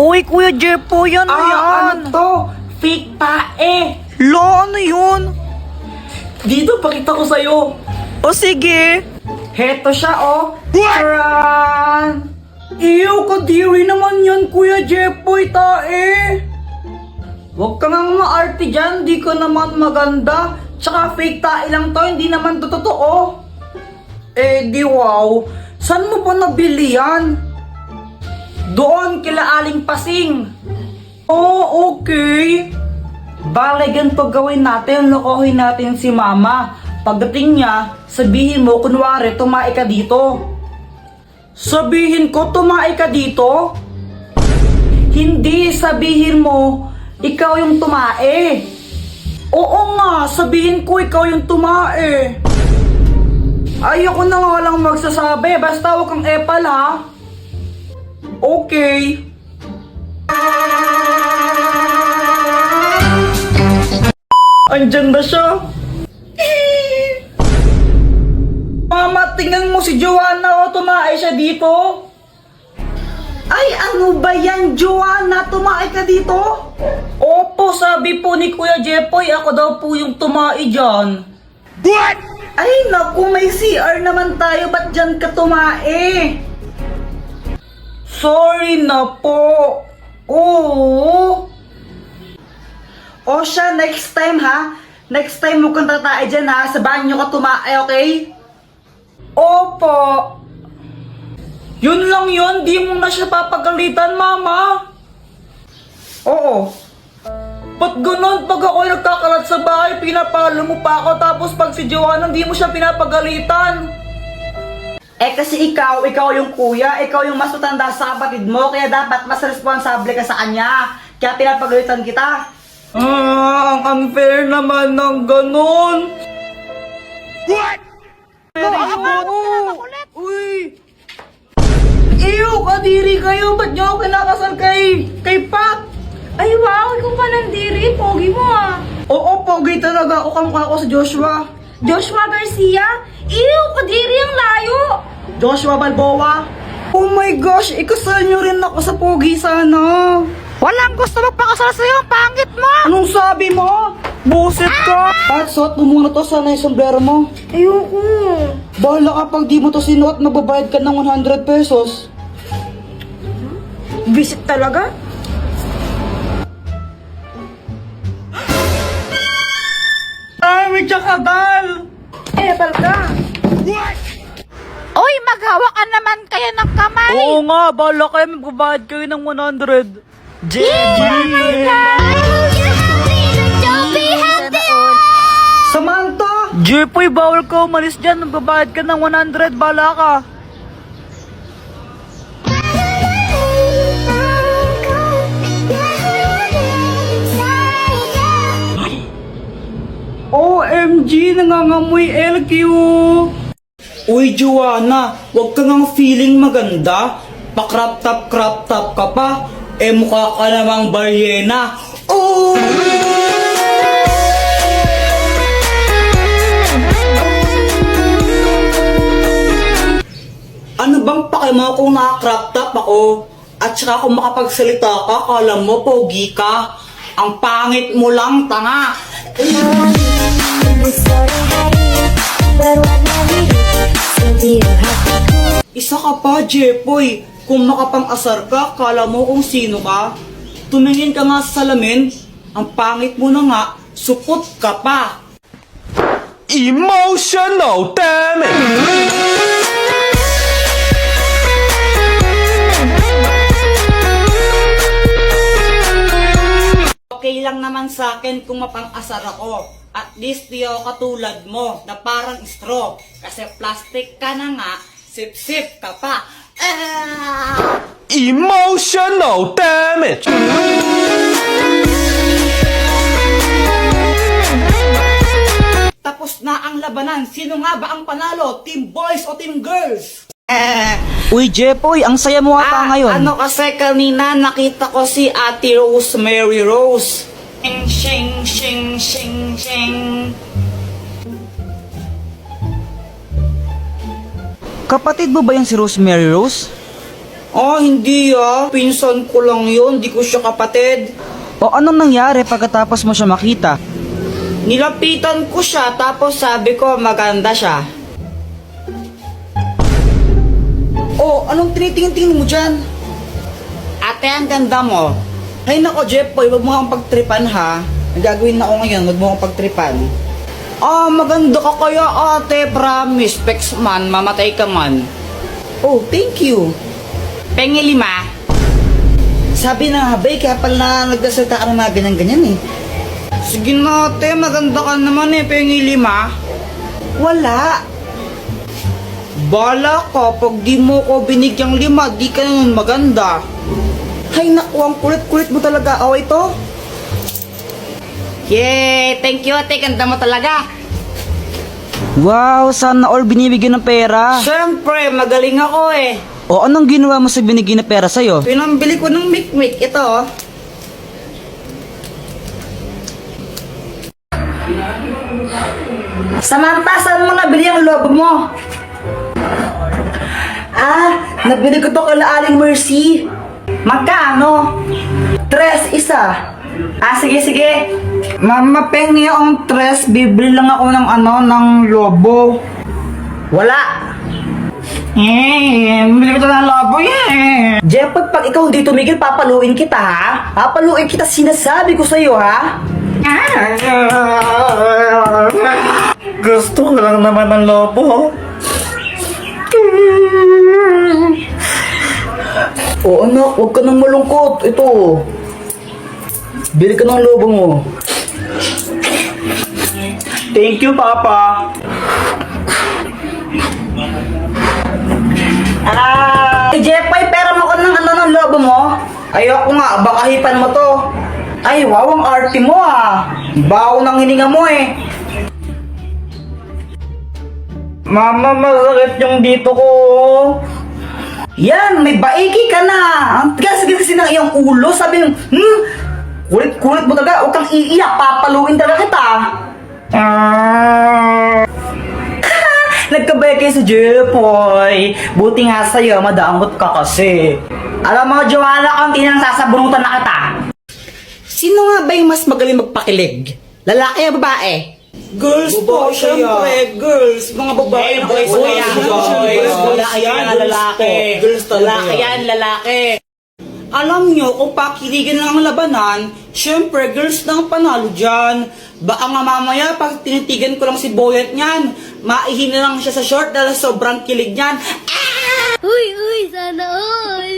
Uy, Kuya Jepoy, ano yan? Ano to? Fake tae. Lo, ano yun? Dito, pakita ko sa'yo. O sige. Heto siya, oh. Taran! Iyo, kadiri naman yan, Kuya Jepoy, tae. Huwag ka nang maarte dyan, di ka naman maganda. Tsaka fake tae lang to, hindi naman to totoo. Eh, di wow. Saan mo pa nabili yan? Doon, kila Aling Pasing. Oh, okay. Bale, ganito gawin natin, lokohin natin si Mama. Pagdating niya, sabihin mo, kunwari, tumae ka dito. Sabihin ko, tumae ka dito? Hindi, sabihin mo, ikaw yung tumae. Oo nga, sabihin ko, ikaw yung tumae. Ayoko na nga lang magsasabi, basta huwag kang epal ha. Okay. Andyan na siya. Mama, tingnan mo si Joanna, o tumae siya dito. Ay, ano ba yan, Joanna? Tumae ka dito? Opo, sabi po ni Kuya Jepoy, ako daw po yung tumae dyan. What? Ay, naku, may CR naman tayo, ba't dyan ka tumae? Sorry na po. Oo. O siya, next time ha. Next time mo kang tatae dyan ha. Sa banyo ka tumae, okay? Opo. Yun lang yun. Di mo na siya papagalitan, Mama. Oo. Ba't ganun? Pag ako'y nagkakalat sa bahay, pinapalo mo pa ako. Tapos pag si Joanna, di mo siya pinapagalitan. Eh kasi ikaw yung kuya. Ikaw yung mas matanda sa kapatid mo. Kaya dapat mas responsable ka sa kanya. Kaya pinapagalitan kita. Ang unfair naman ng ganun. What? Uy! Ew, kadiri kayo. Ba't nyo ako kinakasal kay Pat? Ay wow, ikaw pa nandiri. Pogi mo ah. Oo, pogi talaga. O kamukha ko sa Joshua. Joshua Garcia? Ew, kadiri ang layo. Joshua Balboa. Oh my gosh, ikasal nyo rin ako sa pogi sana. Walang gusto magpakasal sa'yo, ang pangit mo! Anong sabi mo? Buset ka! Pat, suot mo muna to, sana yung sombrero mo. Ayoko. Bahala ka pag di mo to sinuot, magbabayad ka ng 100 pesos. Visit talaga? Ay, may tsakadal! Eh, palka. Oy, maghawakan naman kayo ng kamay! Oo nga, bahala kayo, magbabayad kayo ng 100. Samantha! Jepoy, bawal ka umalis dyan. Magbabayad ka ng 100. Bala ka. OMG, nangangamoy LQ. Uy, Joanna, wag ka ngang feeling maganda. Pa-crop top ka pa. Eh, mukha ka namang baryena. Oh! Ano bang pakimo kung naka-crop top ako? At saka kung makapagsalita ka, kala mo pogi ka. Ang pangit mo lang, tanga. Isa ka pa, Jepoy. Kung makapang-asar ka, kala mo kung sino ka. Tumingin ka nga sa salamin, ang pangit mo na nga, supot ka pa. Emotional damage! Okay lang naman sa akin kung mapang-asar ako. At least di ako katulad mo, na parang straw. Kasi plastic ka na nga, sip-sip ka pa. Emotional damage! Tapos na ang labanan. Sino nga ba ang panalo? Team boys o team girls? Uy, Jepoy, ang saya mo ata ngayon. Ano kasi kanina nakita ko si Ate Rosemary Rose. Shing, shing, shing, shing, shing. Kapatid mo ba yan si Rosemary Rose? Hindi pinsan ko lang yun, di ko siya kapatid. O anong nangyari pagkatapos mo siya makita? Nilapitan ko siya, tapos sabi ko maganda siya. Anong tinitingin-tingin mo dyan? Ate, ang ganda mo. Ay nako, Jeffoy, wag mo kang pagtripan ha. Ang gagawin na ako ngayon, wag mo kang pagtripan. Maganda ka kaya ate, promise. Pex man, mamatay ka man. Thank you. Pengi 5. Sabi na habay, kaya pala nagdasalita ka ng mga ganyan-ganyan eh. Sige na ate, maganda ka naman eh, pengi 5. Wala. Bala ka, pag di mo ko binigyang 5, di ka naman maganda. Hay naku, ang kulit-kulit mo talaga. Ito. Yay! Thank you ate, ganda mo talaga. Wow, sana all binibigyan ng pera. Siyempre, magaling ako eh. O anong ginawa mo sa binigyan na pera sa'yo? Pinambili ko ng mikmik. Ito. Samantha, saan mo nabili ang lobo mo? Nabili ko to kay Aling Mercy. Magkano? 3 isa. Sige. Mama, pengi ang 3. Bibili lang ako ng lobo. Wala. Bibili ko to ng lobo Jeff, pag ikaw hindi tumigil, papaluin kita ha? Papaluin kita, sinasabi ko sa'yo ha? Gusto ko lang naman ng lobo. Anak, huwag ka nang malungkot. Ito. Bili ka ng lobo mo. Thank you, Papa. Jeffoy, pera mo ko ng lobo mo? Ayoko nga, baka hipan mo to. Ay, wow, ang arte mo Baho ng hininga mo eh. Mama, masakit yung dito ko. Yan, may baiki ka na. Ang tigas kasi ng iyong ulo. Sabi ng, kulit-kulit mo talaga. Huwag kang iiyak, papaluin talaga kita. Nagkabay kayo sa Jeffoy. Buti nga sa'yo, madamot ka kasi. Alam mo, Joanna, konti nang sasabunutan na kita. Sino nga ba yung mas magaling magpakilig? Lalaki o babae? Girls po, syempre, girls. Mga babae na boys. Lalaki yan, lalaki. Lalaki yan, lalaki. Alam nyo, kung pakiligan lang ang labanan, syempre, girls na ang panalo dyan. Baka nga mamaya, pag tinitigan ko lang si Boyet niyan, maihina lang siya sa short dahil sobrang kilig niyan. Uy, sana all.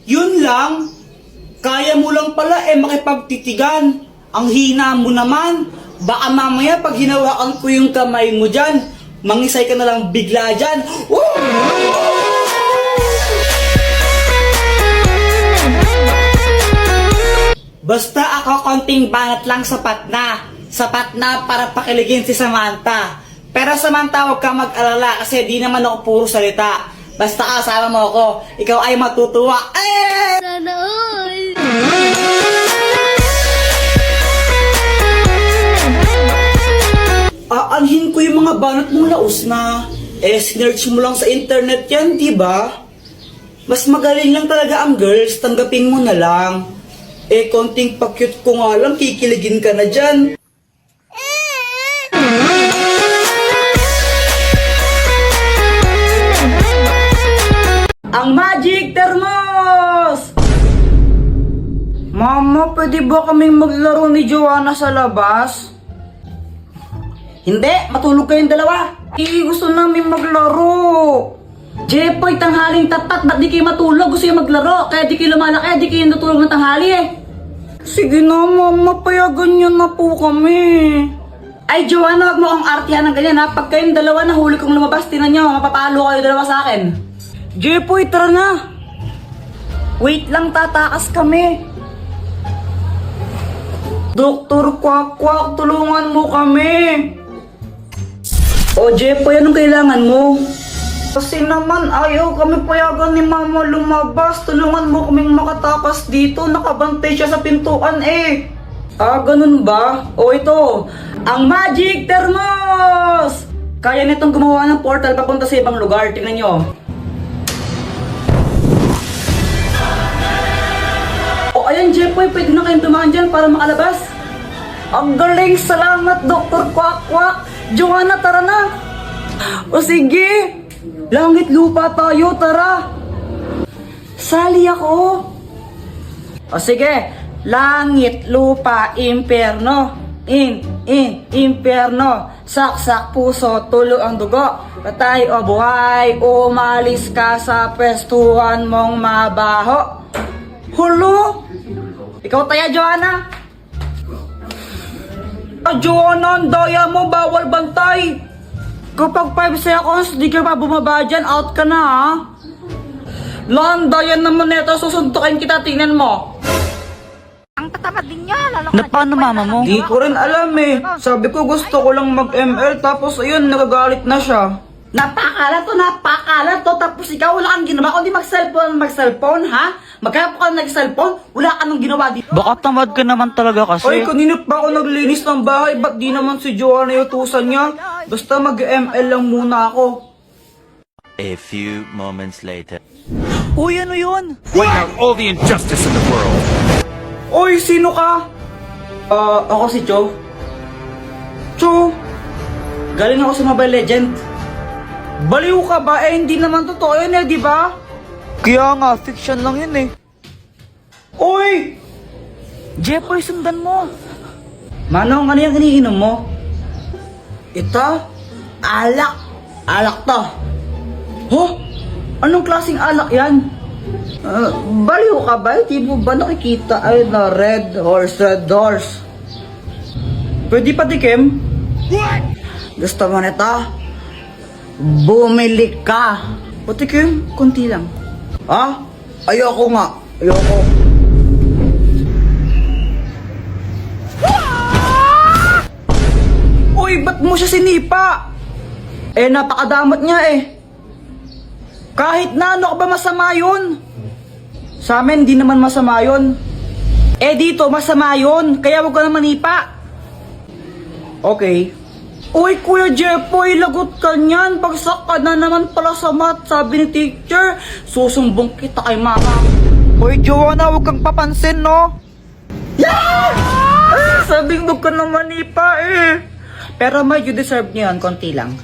Yun lang. Kaya mo lang pala makipagtitigan. Ang hina mo naman. Baka mamaya pag hinawakan ko yung kamay mo dyan, mangisay ka na lang bigla dyan. Woo! Basta ako konting banat lang sapat na. Sapat na para pakiligin si Samantha. Pero Samantha, huwag ka mag-alala kasi di naman ako puro salita. Basta kasama mo ako, ikaw ay matutuwa. Sana all. Aanhin ko yung mga banat mong laos na. Sinerch mo lang sa internet yan, di ba? Mas magaling lang talaga ang girls, tanggapin mo na lang. Konting pa-cute ko nga lang, kikiligin ka na dyan. Ang Magic Thermos! Mama, pwede ba kaming maglaro ni Joanna sa labas? Hindi, matulog kayong dalawa. Gusto namin maglaro. Jeffoy, tanghaling tapat, ba't di kayo matulog? Gusto yung maglaro, kaya di kayo lumalaki, di kayo natulog ng tanghali Sige na, mama, payagan niyo na po kami. Ay, Joanna, wag mo akong artihan ng ganyan ha. Pag kayong dalawa nahuli kong lumabas, tinan nyo, mapapalo kayo dalawa sa akin. Jeffoy, tara na. Wait lang, tatakas kami. Doktor Kwak-Kwak, tulungan mo kami. O Jeffoy, anong kailangan mo? Kasi naman ayaw kami payagan ni Mama lumabas. Tulungan mo kaming makatakas dito. Nakabantay siya sa pintuan ganun ba? O ito. Ang Magic Thermos! Kaya nitong gumawa ng portal papunta sa ibang lugar. Tingnan nyo. O ayan, Jepoy, pwede na kayong tumahan dyan para makalabas. Ang galing! Salamat, Dr. Quack Quack! Joanna, tara na! O sige! Langit lupa tayo, tara! Sali ako! O sige! Langit, lupa, impyerno. Impyerno. Saksak puso, tulo ang dugo. Patay o buhay, umalis ka sa pwestuhan mong mabaho. Hulo! Ikaw taya, Joanna! Joanna, ang daya mo, bawal bantay! Kapag 5 seconds, di ka pa bumaba dyan, out ka na ha? Landayan naman nito, susuntukin kita, tingnan mo. Ang tatamad din niya, lalo Na paano mama mo? Di ko rin alam eh. Sabi ko gusto ko lang mag-ML, tapos ayun, nagagalit na siya. Napakala to, tapos ikaw wala kang ginawa, kundi mag-cellphone, ha? Magkaya ka nag-cellphone, wala ka nang ginawa dito. Baka tamad ka naman talaga kasi. Ay, kanina pa ako naglinis ng bahay, ba't di naman si Joanna yung utusan niya? Basta mag-ML lang muna ako. A few moments later. Uy, ano yun? Point out all the injustice in the world. Oy, sino ka? Ako si Cho. Cho, galing ako sa Mobile Legend. Baliw ka ba? Eh, hindi naman totoo yun eh, di ba? Kaya nga, fiction lang yun eh. Oy! Jepoy, sundan mo. Manong, ano yung iniinom mo? Ito? Alak. Alak to. Huh? Anong klaseng alak yan? Baliw ka ba? Di mo ba nakikita ay na red horse? Pwede pa dikim? Gusto mo nito? Bumili ka. Patikim, konti lang. Ha? Ayoko nga. Ayoko. Uy, ba't mo siya sinipa? Eh, napakadamot niya eh. Kahit na ano ka ba masama yun? Sa amin, di naman masama yun. Eh dito, masama yun. Kaya wag ka na manipa. Okay. Uy, Kuya Jepoy, lagot ka niyan. Bagsak ka na naman pala sa math, sabi ni teacher. Susumbong kita kay mama. Uy, Joanna, huwag kang papansin, no? Yeah! Sabi wag ka na manipa eh. Pero medyo deserve niya yan, konti lang.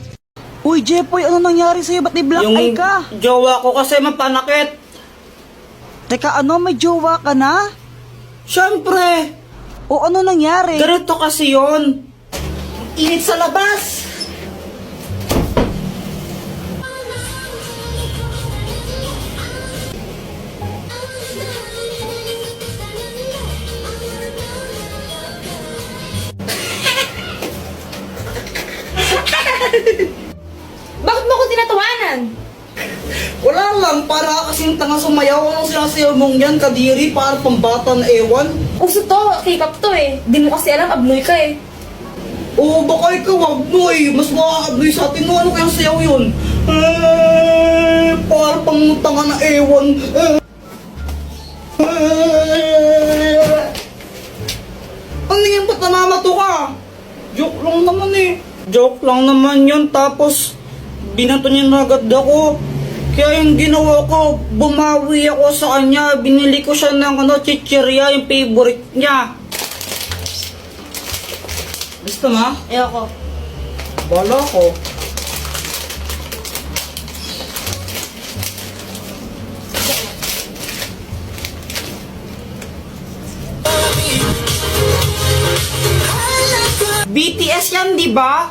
Uy, Jepoy, ano nangyari sa'yo? Ba't i-black eye ka? jowa ko kasi mapanakit. Teka, ano? May jowa ka na? Siyempre, O ano nangyari? ganito kasi yun. Init sa labas. Bakit mo ko tinatawanan? Wala lang, para kasing tanga sumayaw. Anong sinasayaw mong yan, kadiri, para pambata na ewan? Uso to, K-pop to eh. Di mo kasi alam, abnoy ka eh. Oo, baka ikaw abnoy. Mas makakabnoy sa atin mo. Ano kayang sayaw yun? Para pang tanga na ewan. Ano yan, ba't namamato ka? Joke lang naman eh. Joke lang naman yun, tapos binato niya na agad ako. Kaya yung ginawa ko, bumawi ako sa kanya. Binili ko siya ng chichirya, yung favorite niya. Gusto mo? Ayoko. Bala ko. BTS yan, di ba?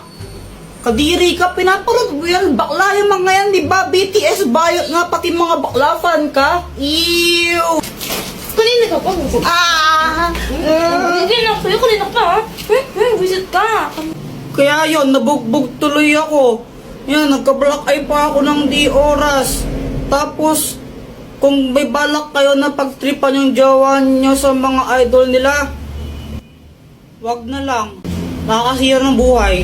Kadiri ka, pinapanood mo yan. Bakla yung mga yan, di ba? BTS bayot nga, pati mga bakla fan ka. Ew! Kanina ka pa. Kanina ka pa ha? Visit ka. Kaya yon, nabugbog tuloy ako. Yan, nagka-black eye pa ako ng di oras. Tapos, kung may balak kayo na pagtripan yung jowa nyo sa mga idol nila, wag na lang. Nakakasira ng buhay.